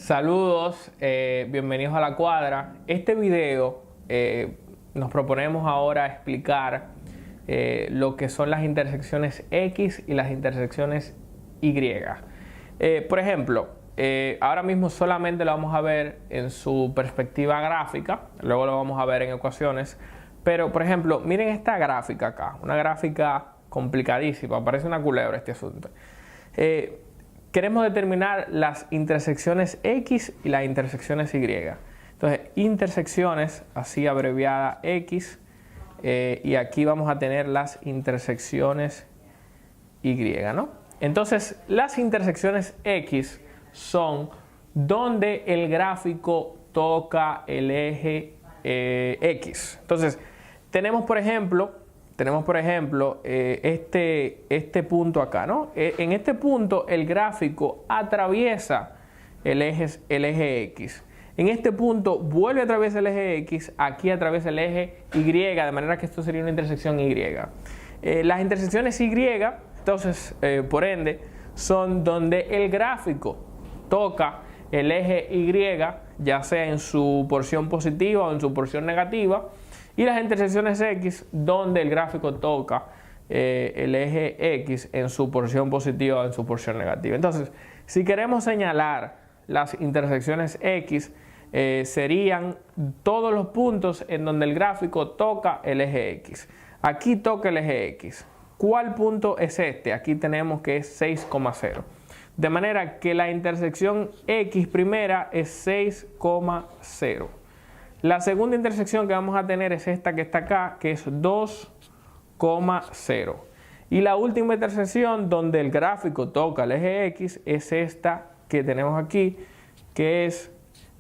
Saludos, bienvenidos a La Cuadra. Este video nos proponemos ahora explicar lo que son las intersecciones X y las intersecciones Y. Por ejemplo, ahora mismo solamente lo vamos a ver en su perspectiva gráfica, luego lo vamos a ver en ecuaciones, pero por ejemplo, miren esta gráfica acá, una gráfica complicadísima, parece una culebra este asunto. Queremos determinar las intersecciones X y las intersecciones Y. Entonces, intersecciones, así abreviada X, y aquí vamos a tener las intersecciones Y, ¿no? Entonces, las intersecciones X son donde el gráfico toca el eje X. Entonces, tenemos por ejemplo este punto acá, ¿no? En este punto el gráfico atraviesa el eje X. En este punto vuelve a atravesar el eje X, aquí atraviesa el eje Y, de manera que esto sería una intersección Y. Las intersecciones Y, entonces, por ende, son donde el gráfico toca el eje Y, ya sea en su porción positiva o en su porción negativa, y las intersecciones X, donde el gráfico toca el eje X en su porción positiva o en su porción negativa. Entonces, si queremos señalar las intersecciones X, serían todos los puntos en donde el gráfico toca el eje X. Aquí toca el eje X. ¿Cuál punto es este? Aquí tenemos que es 6,0. De manera que la intersección X primera es 6,0. La segunda intersección que vamos a tener es esta que está acá, que es 2,0. Y la última intersección donde el gráfico toca el eje X es esta que tenemos aquí, que es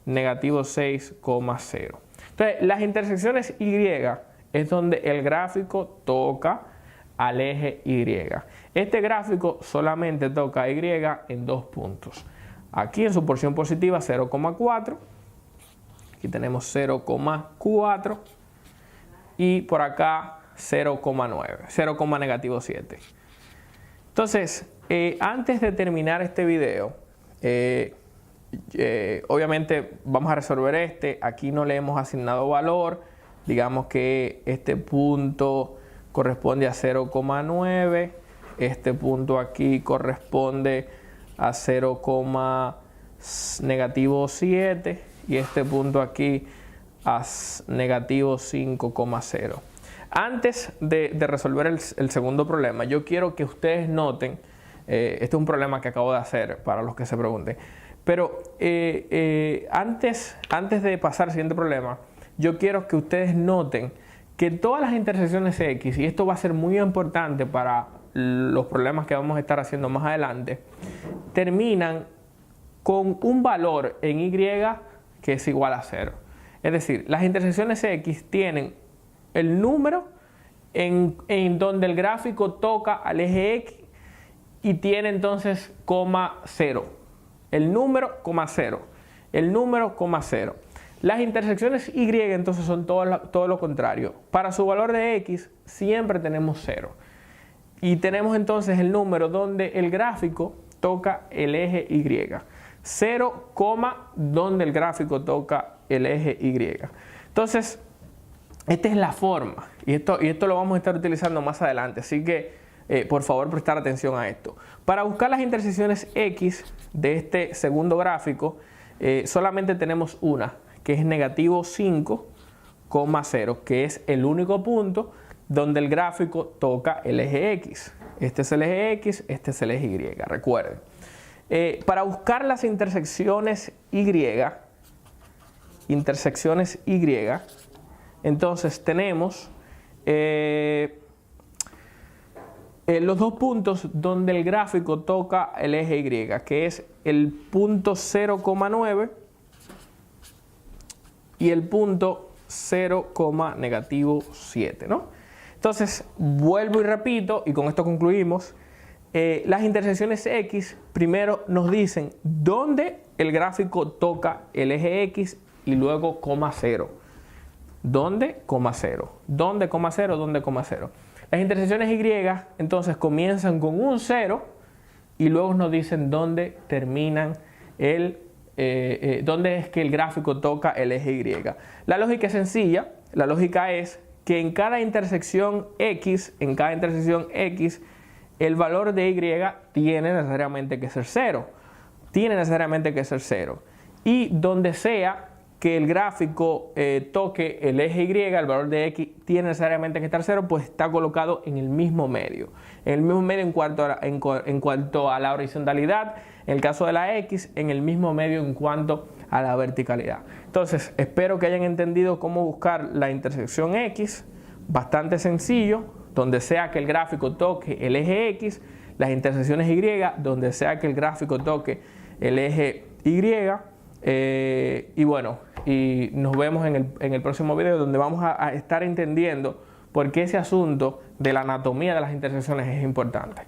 negativo 6,0. Entonces, las intersecciones Y es donde el gráfico toca al eje Y. Este gráfico solamente toca a Y en dos puntos. Aquí en su porción positiva 0,4. Aquí tenemos 0,4 y por acá 0,9, 0,7. Entonces, antes de terminar este video, obviamente vamos a resolver este. Aquí no le hemos asignado valor. Digamos que este punto corresponde a 0,9. Este punto aquí corresponde a 0,7. Y este punto aquí a negativo 5,0. Antes de resolver el segundo problema, yo quiero que ustedes noten, este es un problema que acabo de hacer para los que se pregunten, pero antes de pasar al siguiente problema, yo quiero que ustedes noten que todas las intersecciones X, y esto va a ser muy importante para los problemas que vamos a estar haciendo más adelante, terminan con un valor en Y que es igual a 0. Es decir, las intersecciones X tienen el número en donde el gráfico toca al eje X y tiene entonces coma 0. El número, coma 0. El número, coma 0. Las intersecciones Y entonces son todo lo contrario. Para su valor de X siempre tenemos 0. Y tenemos entonces el número donde el gráfico toca el eje Y. 0, donde el gráfico toca el eje Y. Entonces, esta es la forma. Y esto lo vamos a estar utilizando más adelante. Así que, por favor, prestar atención a esto. Para buscar las intersecciones X de este segundo gráfico, solamente tenemos una, que es negativo 5,0, que es el único punto donde el gráfico toca el eje X. Este es el eje X, este es el eje Y. Recuerden. Para buscar las intersecciones Y, entonces tenemos los dos puntos donde el gráfico toca el eje Y, que es el punto 0,9 y el punto 0,7, ¿no? Entonces, vuelvo y repito, y con esto concluimos. Las intersecciones X primero nos dicen dónde el gráfico toca el eje X y luego coma 0. ¿Dónde? Coma 0. ¿Dónde? Coma 0. ¿Dónde? Coma 0. Las intersecciones Y entonces comienzan con un 0 y luego nos dicen dónde terminan el dónde es que el gráfico toca el eje Y. La lógica es sencilla. La lógica es que en cada intersección X, el valor de Y tiene necesariamente que ser 0. Tiene necesariamente que ser 0. Y donde sea que el gráfico toque el eje Y, el valor de X tiene necesariamente que estar 0, pues está colocado en el mismo medio. En el mismo medio en cuanto a la horizontalidad, en el caso de la X, en el mismo medio en cuanto a la verticalidad. Entonces, espero que hayan entendido cómo buscar la intersección X, bastante sencillo, donde sea que el gráfico toque el eje X, las intersecciones Y, donde sea que el gráfico toque el eje Y. Y bueno, y nos vemos en el próximo video, donde vamos a estar entendiendo por qué ese asunto de la anatomía de las intersecciones es importante.